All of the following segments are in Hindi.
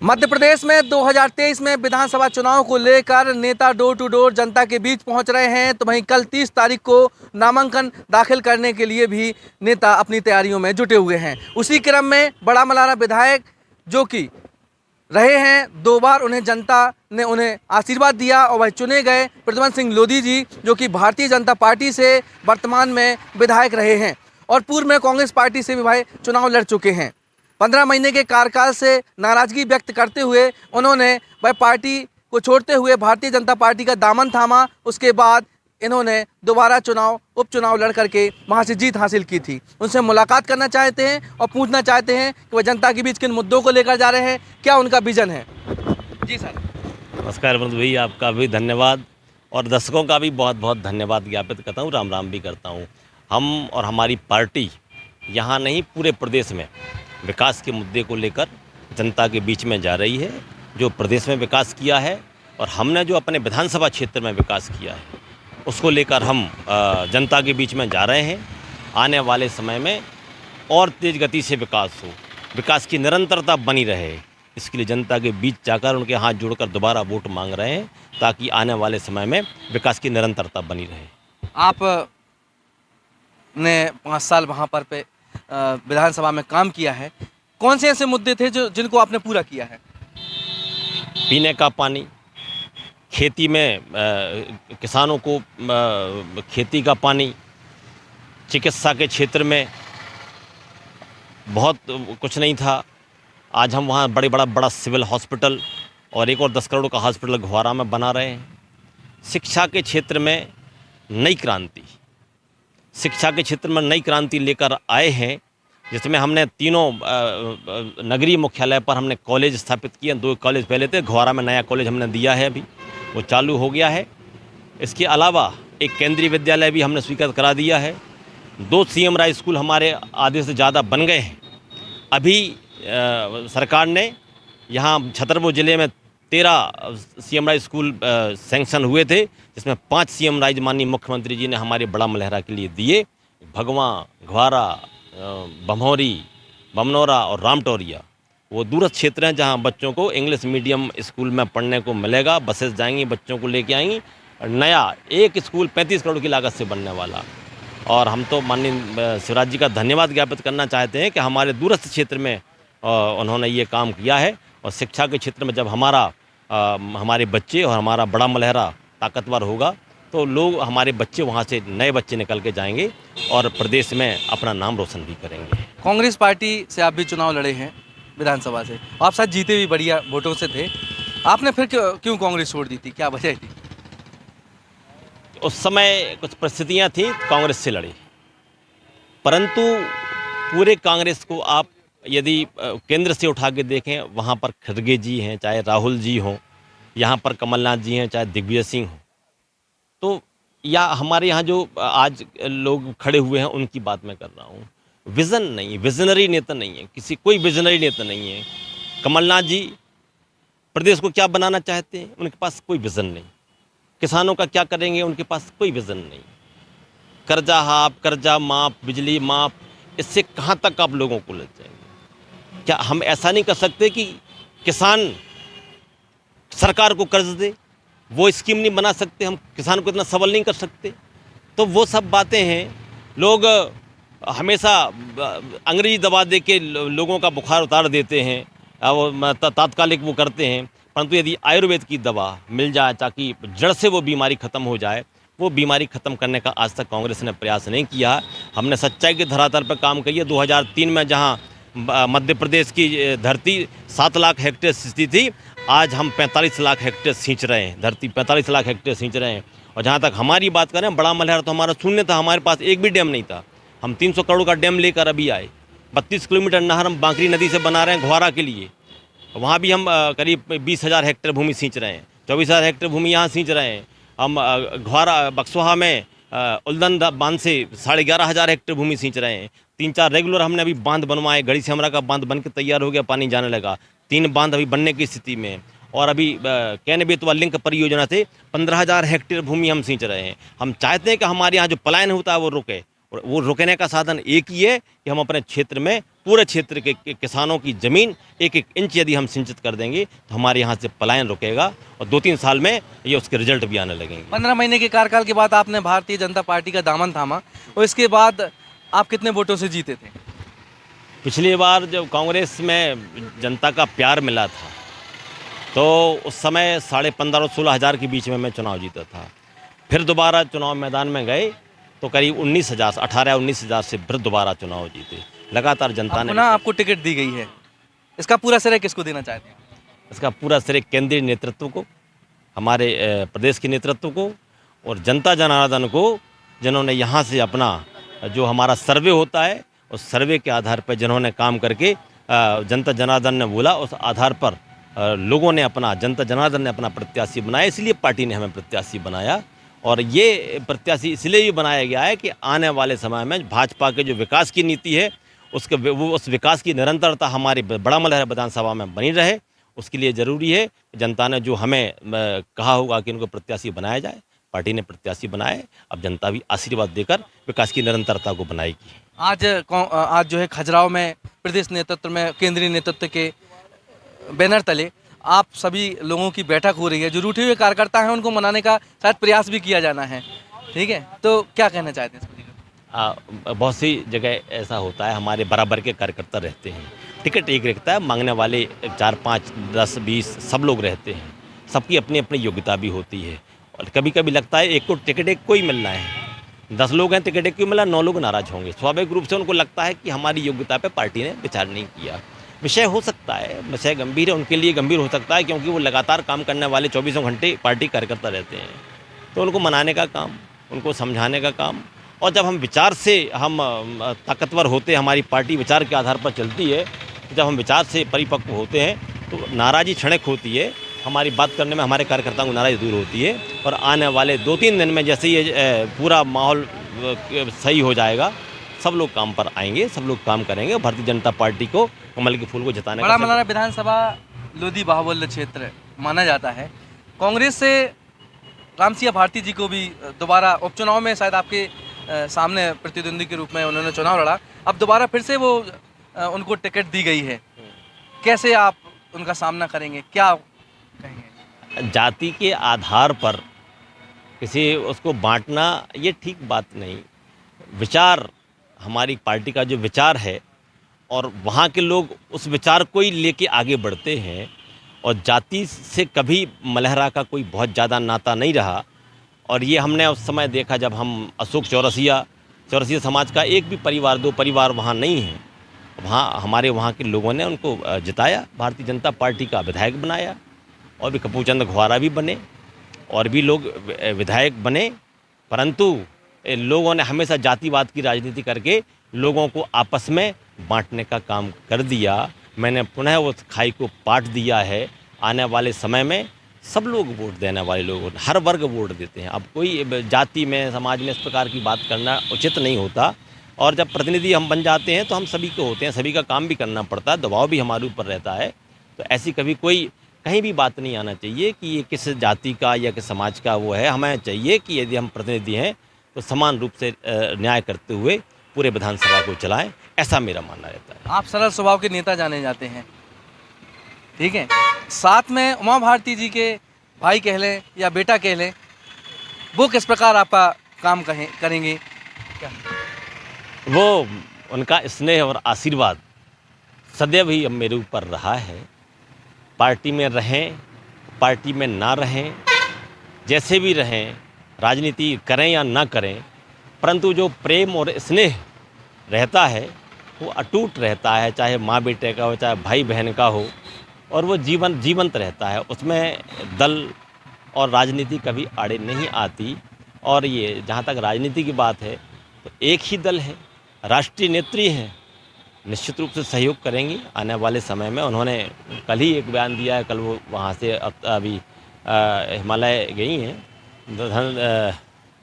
मध्य प्रदेश में 2023 में विधानसभा चुनाव को लेकर नेता डोर टू डोर जनता के बीच पहुंच रहे हैं, तो वहीं कल 30 तारीख को नामांकन दाखिल करने के लिए भी नेता अपनी तैयारियों में जुटे हुए हैं। उसी क्रम में बड़ा मल्हारा विधायक जो कि रहे हैं 2 बार, उन्हें जनता ने उन्हें आशीर्वाद दिया और वह चुने गए प्रद्युमन सिंह लोधी जी, जो कि भारतीय जनता पार्टी से वर्तमान में विधायक रहे हैं और पूर्व में कांग्रेस पार्टी से भी भाई चुनाव लड़ चुके हैं। 15 महीने के कार्यकाल से नाराजगी व्यक्त करते हुए उन्होंने वह पार्टी को छोड़ते हुए भारतीय जनता पार्टी का दामन थामा। उसके बाद इन्होंने दोबारा उपचुनाव लड़ करके वहां से जीत हासिल की थी। उनसे मुलाकात करना चाहते हैं और पूछना चाहते हैं कि वह जनता के बीच किन मुद्दों को लेकर जा रहे हैं, क्या उनका विजन है। जी सर। नमस्कार विनोद भाई, आपका भी धन्यवाद और दर्शकों का भी बहुत बहुत धन्यवाद ज्ञापित करता हूँ, राम राम भी करता हूँ। हम और हमारी पार्टी यहाँ नहीं पूरे प्रदेश में विकास के मुद्दे को लेकर जनता के बीच में जा रही है। जो प्रदेश में विकास किया है और हमने जो अपने विधानसभा क्षेत्र में विकास किया है उसको लेकर हम जनता के बीच में जा रहे हैं। आने वाले समय में और तेज़ गति से विकास हो, विकास की निरंतरता बनी रहे, इसके लिए जनता के बीच जाकर उनके हाथ जोड़कर दोबारा वोट मांग रहे हैं, ताकि आने वाले समय में विकास की निरंतरता बनी रहे। आप ने 5 साल वहाँ पर विधानसभा में काम किया है, कौन से ऐसे मुद्दे थे जिनको आपने पूरा किया है? पीने का पानी, खेती में किसानों को खेती का पानी, चिकित्सा के क्षेत्र में बहुत कुछ नहीं था। आज हम वहाँ बड़ा सिविल हॉस्पिटल और एक और 10 करोड़ का हॉस्पिटल घुआरा में बना रहे हैं। शिक्षा के क्षेत्र में नई क्रांति, शिक्षा के क्षेत्र में नई क्रांति लेकर आए हैं, जिसमें हमने तीनों नगरीय मुख्यालय पर हमने कॉलेज स्थापित किए। 2 कॉलेज पहले थे, घुआरा में नया कॉलेज हमने दिया है, अभी वो चालू हो गया है। इसके अलावा एक केंद्रीय विद्यालय भी हमने स्वीकृत करा दिया है। 2 सीएम राय स्कूल हमारे आधे से ज़्यादा बन गए हैं। अभी सरकार ने यहाँ छतरपुर ज़िले में 13 सीएम राय स्कूल सैंक्शन हुए थे, जिसमें 5 सीएम राय माननीय मुख्यमंत्री जी ने हमारे बड़ा मल्हारा के लिए दिए। भगवां, घुआरा, बमौरी, बमनौरा और रामटौरिया वो दूरस्थ क्षेत्र हैं जहां बच्चों को इंग्लिश मीडियम स्कूल में पढ़ने को मिलेगा। बसेस जाएंगी, बच्चों को लेके आएंगी। नया एक स्कूल 35 करोड़ की लागत से बनने वाला। और हम तो माननीय शिवराज जी का धन्यवाद ज्ञापित करना चाहते हैं कि हमारे दूरस्थ क्षेत्र में उन्होंने ये काम किया है। और शिक्षा के क्षेत्र में जब हमारे बच्चे और हमारा बड़ा मल्हारा ताकतवर होगा तो लोग, हमारे बच्चे वहाँ से नए बच्चे निकल के जाएंगे और प्रदेश में अपना नाम रोशन भी करेंगे। कांग्रेस पार्टी से आप भी चुनाव लड़े हैं विधानसभा से, आप साथ जीते भी बढ़िया वोटों से थे, आपने फिर क्यों कांग्रेस छोड़ दी थी, क्या वजह थी? उस समय कुछ परिस्थितियाँ थी, कांग्रेस से लड़े, परंतु पूरे कांग्रेस को आप यदि केंद्र से उठा के देखें, वहाँ पर खड़गे जी हैं, चाहे राहुल जी हों, यहाँ पर कमलनाथ जी हैं, चाहे दिग्विजय सिंह हों, तो या हमारे यहाँ जो आज लोग खड़े हुए हैं उनकी बात मैं कर रहा हूँ। विज़न नहीं, विजनरी नेता नहीं है, कोई विजनरी नेता नहीं है। कमलनाथ जी प्रदेश को क्या बनाना चाहते हैं, उनके पास कोई विज़न नहीं। किसानों का क्या करेंगे, उनके पास कोई विज़न नहीं। कर्जा हाफ, कर्जा माफ, बिजली माफ, इससे कहाँ तक आप लोगों को ले जाएंगे? क्या हम ऐसा नहीं कर सकते कि किसान सरकार को कर्ज दे, वो स्कीम नहीं बना सकते? हम किसान को इतना सबल नहीं कर सकते? तो वो सब बातें हैं। लोग हमेशा अंग्रेजी दवा दे के लोगों का बुखार उतार देते हैं, वो तात्कालिक वो करते हैं, परंतु यदि आयुर्वेद की दवा मिल जाए ताकि जड़ से वो बीमारी ख़त्म हो जाए, वो बीमारी ख़त्म करने का आज तक कांग्रेस ने प्रयास नहीं किया। हमने सच्चाई के धरातल पर काम किया। 2003 में जहाँ मध्य प्रदेश की धरती 7 लाख हेक्टेयर स्थिति थी, आज हम 45 लाख हेक्टेयर सींच रहे हैं, धरती 45 लाख हेक्टेयर सींच रहे हैं। और जहाँ तक हमारी बात करें, बड़ा मल्हारा तो हमारा शून्य था, हमारे पास एक भी डैम नहीं था। हम 300 करोड़ का डैम लेकर अभी आए। 32 किलोमीटर नहर हम बांकरी नदी से बना रहे हैं घुआरा के लिए, वहाँ भी हम करीब 20,000 हेक्टेयर भूमि सींच रहे हैं। 24,000 हेक्टेयर भूमि यहाँ सींच रहे हैं। हम घुआरा बक्सोहा में उल्दन बांध से 11,500 हेक्टेयर भूमि सींच रहे हैं। 3-4 रेगुलर हमने अभी बांध बनवाए। गढ़ी से हमरा का बांध बन के तैयार हो गया, पानी जाने लगा। 3 बांध अभी बनने की स्थिति में। और अभी कैन बेतवा लिंक परियोजना से 15,000 हेक्टेयर भूमि हम सींच रहे हैं। हम चाहते हैं कि हमारे यहाँ जो पलायन होता है वो रुके, और वो रुकने का साधन एक ही है कि हम अपने क्षेत्र में पूरे क्षेत्र के किसानों की ज़मीन एक एक इंच यदि हम सिंचित कर देंगे तो हमारे यहाँ से पलायन रुकेगा और 2-3 साल में ये उसके रिजल्ट भी आने लगेंगे। 15 महीने के कार्यकाल के बाद आपने भारतीय जनता पार्टी का दामन थामा और इसके बाद आप कितने वोटों से जीते थे? पिछली बार जब कांग्रेस में जनता का प्यार मिला था तो उस समय 15,500 और 16,000 के बीच में मैं चुनाव जीता था। फिर दोबारा चुनाव मैदान में गए तो करीब 19,000 18-19,000 से फिर दोबारा चुनाव जीते। लगातार जनता ने पुनः आपको टिकट दी गई है, इसका पूरा श्रेय किसको देना चाहते हैं? इसका पूरा श्रेय केंद्रीय नेतृत्व को, हमारे प्रदेश के नेतृत्व को और जनता जनार्दन को, जिन्होंने यहाँ से अपना जो हमारा सर्वे होता है उस सर्वे के आधार पर जिन्होंने काम करके जनता जनार्दन ने बोला उस आधार पर लोगों ने अपना, जनता जनार्दन ने अपना प्रत्याशी बनाया, इसलिए पार्टी ने हमें प्रत्याशी बनाया। और ये प्रत्याशी इसलिए भी बनाया गया है कि आने वाले समय में भाजपा के जो विकास की नीति है उस विकास की निरंतरता हमारी बड़ा मलहरा विधानसभा में बनी रहे। उसके लिए ज़रूरी है जनता ने जो हमें कहा होगा कि इनको प्रत्याशी बनाया जाए, पार्टी ने प्रत्याशी बनाए, अब जनता भी आशीर्वाद देकर विकास की निरंतरता को बनाएगी। आज जो है खजुराहो में प्रदेश नेतृत्व में केंद्रीय नेतृत्व के बैनर तले आप सभी लोगों की बैठक हो रही है। जो रूठे हुए कार्यकर्ता हैं उनको मनाने का शायद प्रयास भी किया जाना है, ठीक है, तो क्या कहना चाहते हैं इस पर? बहुत सी जगह ऐसा होता है, हमारे बराबर के कार्यकर्ता रहते हैं, टिकट एक रहता है, मांगने वाले 4, 5, 10, 20 सब लोग रहते हैं, सबकी अपनी अपनी योग्यता भी होती है। और कभी कभी लगता है एक को टिकट एक को ही मिलना है, 10 लोग हैं टिकट एक को मिला, 9 लोग नाराज़ होंगे। स्वाभाविक रूप से उनको लगता है कि हमारी योग्यता पर पार्टी ने विचार नहीं किया। विषय हो सकता है, विषय गंभीर है, उनके लिए गंभीर हो सकता है क्योंकि वो लगातार काम करने वाले 24 घंटे पार्टी कार्यकर्ता रहते हैं। तो उनको मनाने का काम, उनको समझाने का काम, और जब हम विचार से हम ताकतवर होते हैं, हमारी पार्टी विचार के आधार पर चलती है, तो जब हम विचार से परिपक्व होते हैं तो नाराज़ी क्षणिक होती है, हमारी बात करने में हमारे कार्यकर्ताओं की नाराज़ी दूर होती है। और आने वाले 2-3 दिन में जैसे ये पूरा माहौल सही हो जाएगा, सब लोग काम पर आएंगे, सब लोग काम करेंगे। भारतीय जनता पार्टी को कमल के फूल को जिताने बड़ा मलहरा विधानसभा लोधी बाहुबल्य क्षेत्र माना जाता है। कांग्रेस से रामसिया भारती जी को भी दोबारा उपचुनाव में शायद आपके सामने प्रतिद्वंदी के रूप में उन्होंने चुनाव लड़ा, अब दोबारा फिर से वो उनको टिकट दी गई है। कैसे आप उनका सामना करेंगे, क्या कहेंगे? जाति के आधार पर किसी उसको बांटना ये ठीक बात नहीं। विचार, हमारी पार्टी का जो विचार है और वहाँ के लोग उस विचार को ही लेके आगे बढ़ते हैं, और जाति से कभी मलहरा का कोई बहुत ज़्यादा नाता नहीं रहा। और ये हमने उस समय देखा जब हम अशोक चौरसिया समाज का एक भी परिवार, 2 परिवार वहाँ नहीं हैं, वहाँ हमारे वहाँ के लोगों ने उनको जिताया, भारतीय जनता पार्टी का विधायक बनाया, और भी कपूरचंद घुआरा भी बने और भी लोग विधायक बने। परंतु लोगों ने हमेशा जातिवाद की राजनीति करके लोगों को आपस में बांटने का काम कर दिया। मैंने पुनः उस खाई को पाट दिया है। आने वाले समय में सब लोग वोट देने वाले लोग, हर वर्ग वोट देते हैं। अब कोई जाति में, समाज में इस प्रकार की बात करना उचित नहीं होता। और जब प्रतिनिधि हम बन जाते हैं तो हम सभी को होते हैं, सभी का काम भी करना पड़ता है, दबाव भी हमारे ऊपर रहता है। तो ऐसी कभी कोई कहीं भी बात नहीं आना चाहिए कि ये किस जाति का या किस समाज का वो है। हमें चाहिए कि यदि हम प्रतिनिधि हैं तो समान रूप से न्याय करते हुए पूरे विधानसभा को चलाएं, ऐसा मेरा मानना रहता है। आप सरल स्वभाव के नेता जाने जाते हैं, ठीक है, साथ में उमा भारती जी के भाई कह लें या बेटा कह लें, वो किस प्रकार आपका काम करेंगे? क्या वो उनका स्नेह और आशीर्वाद सदैव ही अब मेरे ऊपर रहा है। पार्टी में रहें, पार्टी में ना रहें, जैसे भी रहें, राजनीति करें या ना करें, परंतु जो प्रेम और स्नेह रहता है वो अटूट रहता है, चाहे माँ बेटे का हो, चाहे भाई बहन का हो, और वो जीवंत रहता है। उसमें दल और राजनीति कभी आड़े नहीं आती। और ये जहाँ तक राजनीति की बात है तो एक ही दल है, राष्ट्रीय नेत्री हैं, निश्चित रूप से सहयोग करेंगी आने वाले समय में। उन्होंने कल ही एक बयान दिया है, कल वो वहाँ से अभी हिमालय गई हैं,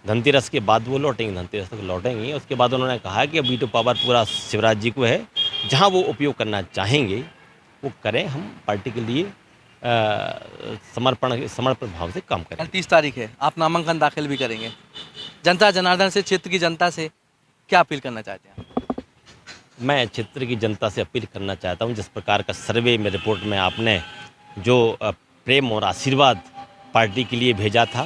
धनतेरस के बाद वो लौटेंगी, धनतेरस तक लौटेंगी। उसके बाद उन्होंने कहा कि वीटो पावर पूरा शिवराज जी को है, जहाँ वो उपयोग करना चाहेंगे वो करें, हम पार्टी के लिए समर्पण भाव से काम करें। 30 तारीख है, आप नामांकन दाखिल भी करेंगे। जनता जनार्दन से, क्षेत्र की जनता से क्या अपील करना चाहते हैं? मैं क्षेत्र की जनता से अपील करना चाहता हूं, जिस प्रकार का सर्वे में रिपोर्ट में आपने जो प्रेम और आशीर्वाद पार्टी के लिए भेजा था,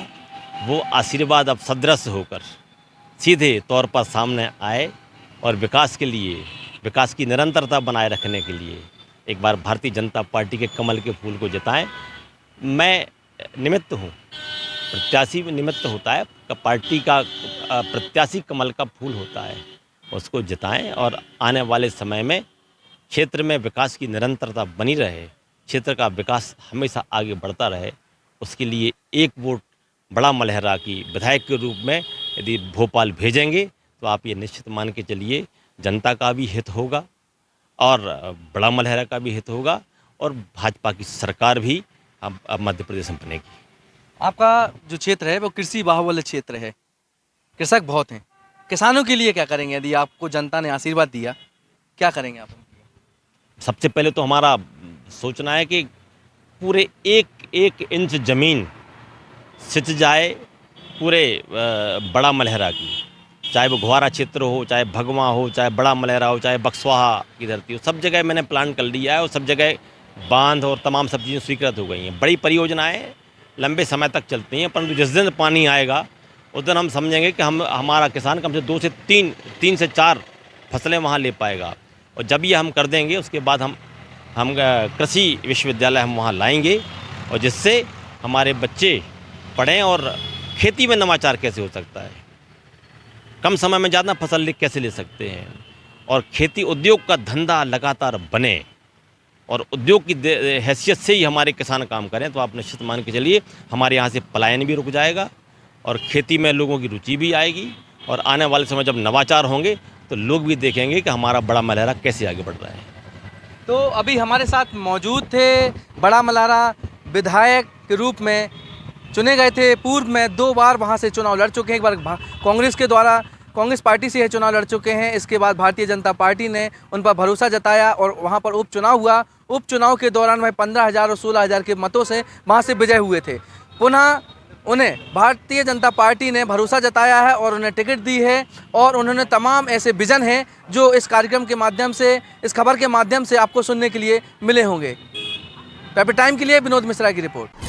वो आशीर्वाद अब सदृश होकर सीधे तौर पर सामने आए और विकास के लिए, विकास की निरंतरता बनाए रखने के लिए एक बार भारतीय जनता पार्टी के कमल के फूल को जिताएं। मैं निमित्त हूँ, प्रत्याशी निमित्त होता है, पार्टी का प्रत्याशी कमल का फूल होता है, उसको जिताएं और आने वाले समय में क्षेत्र में विकास की निरंतरता बनी रहे, क्षेत्र का विकास हमेशा आगे बढ़ता रहे, उसके लिए एक वोट बड़ा मलहरा की विधायक के रूप में यदि भोपाल भेजेंगे तो आप ये निश्चित मान के चलिए जनता का भी हित होगा और बड़ा मलहरा का भी हित होगा और भाजपा की सरकार भी अब मध्य प्रदेश में बनेगी। आपका जो क्षेत्र है वो कृषि बाहुल्य क्षेत्र है, कृषक बहुत हैं। किसानों के लिए क्या करेंगे यदि आपको जनता ने आशीर्वाद दिया, क्या करेंगे आप? सबसे पहले तो हमारा सोचना है कि पूरे एक एक इंच ज़मीन सिंच जाए पूरे बड़ा मलहरा की, चाहे वो घुआरा क्षेत्र हो, चाहे भगवा हो, चाहे बड़ा मलहरा हो, चाहे बक्सवाहा की धरती हो, सब जगह मैंने प्लान कर लिया है और सब जगह बांध और तमाम सब चीज़ें स्वीकृत हो गई हैं। बड़ी परियोजनाएं लंबे समय तक चलती हैं, परंतु जिस दिन पानी आएगा उस दिन हम समझेंगे कि हमारा किसान कम से 2 से 3 से 4 फसलें वहाँ ले पाएगा। और जब ये हम कर देंगे उसके बाद हम कृषि विश्वविद्यालय हम वहाँ लाएंगे और जिससे हमारे बच्चे पढ़ें और खेती में नवाचार कैसे हो सकता है, कम समय में ज़्यादा फसल कैसे ले सकते हैं और खेती उद्योग का धंधा लगातार बने और उद्योग की हैसियत से ही हमारे किसान काम करें, तो आप निश्चित मान के चलिए हमारे यहाँ से पलायन भी रुक जाएगा और खेती में लोगों की रुचि भी आएगी और आने वाले समय जब नवाचार होंगे तो लोग भी देखेंगे कि हमारा बड़ा मलहरा कैसे आगे बढ़ रहा है। तो अभी हमारे साथ मौजूद थे बड़ा मलहरा विधायक के रूप में चुने गए थे, पूर्व में 2 बार वहाँ से चुनाव लड़ चुके हैं। एक बार कांग्रेस के द्वारा, कांग्रेस पार्टी से ये चुनाव लड़ चुके हैं, इसके बाद भारतीय जनता पार्टी ने उन पर भरोसा जताया और वहाँ पर उपचुनाव हुआ। उपचुनाव के दौरान वह 15,000 और 16,000 के मतों से वहाँ से विजय हुए थे। पुनः उन्हें भारतीय जनता पार्टी ने भरोसा जताया है और उन्हें टिकट दी है और उन्होंने तमाम ऐसे विजन हैं जो इस कार्यक्रम के माध्यम से, इस खबर के माध्यम से आपको सुनने के लिए मिले होंगे। पेपर टाइम के लिए विनोद मिश्रा की रिपोर्ट।